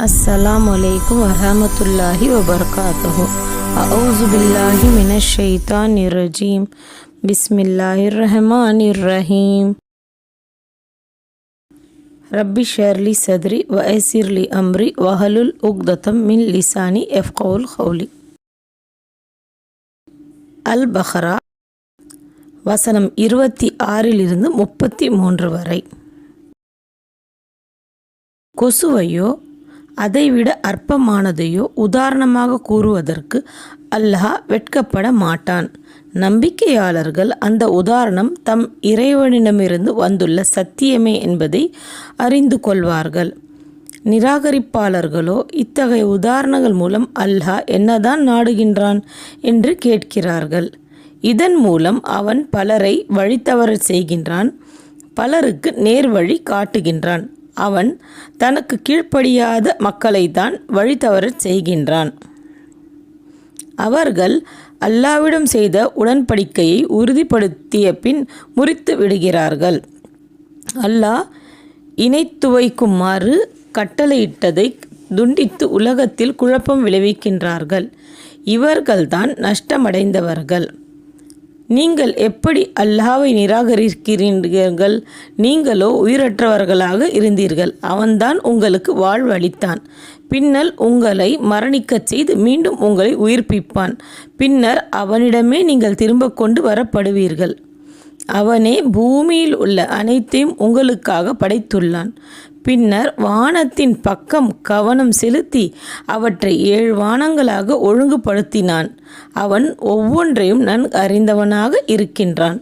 अस्सलामु अलैकुम वरहमतुल्लाहि वबरकातुहु। अऊज़ु बिल्लाहि मिनश शैतानिर रजीम। बिस्मिल्लाहिर रहमानिर रहीम। रब्बि शरली सदरी व यस्सिरली अम्री वहलुल उक़्दतम मिन लिसानी यफ़क़हूल क़ौली। அல் பஹரா வசனம் 26 33 வரை. கொசுவையோ அதைவிட அற்பமானதையோ உதாரணமாக கூறுவதற்கு அல்லாஹ் வெட்கப்பட மாட்டான். நம்பிக்கையாளர்கள் அந்த உதாரணம் தம் இறைவனிடமிருந்து வந்துள்ள சத்தியமே என்பதை அறிந்து கொள்வார்கள். நிராகரிப்பாளர்களோ இத்தகைய உதாரணங்கள் மூலம் அல்லாஹ் என்னதான் நாடுகின்றான் என்று கேட்கிறார்கள். இதன் மூலம் அவன் பலரை வழித்தவறச் செய்கின்றான், பலருக்கு நேர்வழி காட்டுகின்றான். அவன் தனக்கு கீழ்ப்படியாத மக்களைத்தான் வழித்தவறச் செய்கின்றான். அவர்கள் அல்லாஹ்விடம் செய்த உடன்படிக்கையை உறுதிப்படுத்திய பின் முறித்து விடுகிறார்கள். அல்லாஹ் இணைத்துவைக்குமாறு கட்டளையிட்டதை துண்டித்து உலகத்தில் குழப்பம் விளைவிக்கின்றார்கள். இவர்கள்தான் நஷ்டமடைந்தவர்கள். நீங்கள் எப்படி அல்லாஹ்வை நிராகரிக்கிறீர்கள்? நீங்களோ உயிரற்றவர்களாக இருந்தீர்கள். அவன்தான் உங்களுக்கு வாழ்வு அளித்தான். பின்னர் உங்களை மரணிக்கச் செய்து மீண்டும் உங்களை உயிர்ப்பிப்பான். பின்னர் அவனிடமே நீங்கள் திரும்ப கொண்டு வரப்படுவீர்கள். அவனே பூமியில் உள்ள அனைத்தையும் உங்களுக்காக படைத்துள்ளான். பின்னர் வானத்தின் பக்கம் கவனம் செலுத்தி அவற்றை 7 வானங்களாக ஒழுங்குபடுத்தினான். அவன் ஒவ்வொன்றையும் நன்கு அறிந்தவனாக இருக்கின்றான்.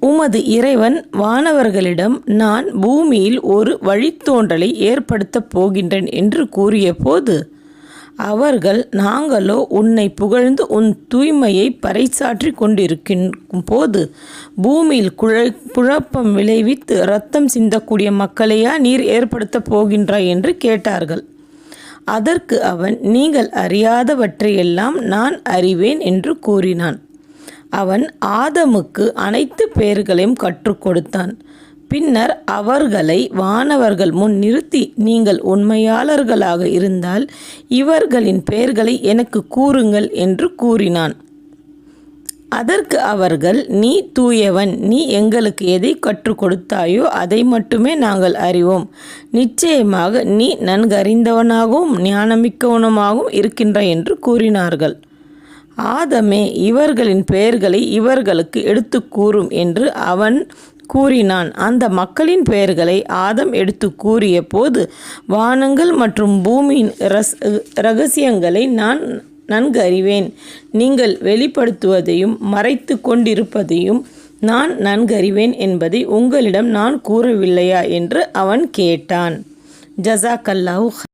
உமது இறைவன் வானவர்களிடம், நான் பூமியில் ஒரு வழித்தோன்றலை ஏற்படுத்தப் போகின்றேன் என்று கூறிய போது அவர்கள், நாங்களோ உன்னை புகழ்ந்து உன் தூய்மையை பறைசாற்றி கொண்டிருக்கும் போது பூமியில் குழப்பம் விளைவித்து இரத்தம் சிந்தக்கூடிய மக்களையா நீர் ஏற்படுத்தப் போகின்றாய் என்று கேட்டார்கள். அதற்கு அவன், நீங்கள் அறியாதவற்றையெல்லாம் நான் அறிவேன் என்று கூறினான். அவன் ஆதமுக்கு அனைத்து பெயர்களையும் கற்றுக் கொடுத்தான். பின்னர் அவர்களை வானவர்கள் முன் நிறுத்தி, நீங்கள் உண்மையாளர்களாக இருந்தால் இவர்களின் பெயர்களை எனக்கு கூறுங்கள் என்று கூறினான். அதற்கு அவர்கள், நீ தூயவன், நீ எங்களுக்கு எதை கற்றுக் கொடுத்தாயோ அதை மட்டுமே நாங்கள் அறிவோம். நிச்சயமாக நீ நன்கறிந்தவனாகவும் ஞானமிக்கவனுமாகவும் இருக்கின்றாய் என்று கூறினார்கள். ஆதமே, இவர்களின் பெயர்களை இவர்களுக்கு எடுத்து கூறும் என்று அவன் கூறினான். அந்த மக்களின் பெயர்களை ஆதம் எடுத்து கூறிய போது, வானங்கள் மற்றும் பூமியின் இரகசியங்களை நான் நன்கு அறிவேன். நீங்கள் வெளிப்படுத்துவதையும் மறைத்து கொண்டிருப்பதையும் நான் நன்கு அறிவேன் என்பதை உங்களிடம் நான் கூறவில்லையா என்று அவன் கேட்டான். ஜஸாக்கல்லாஹு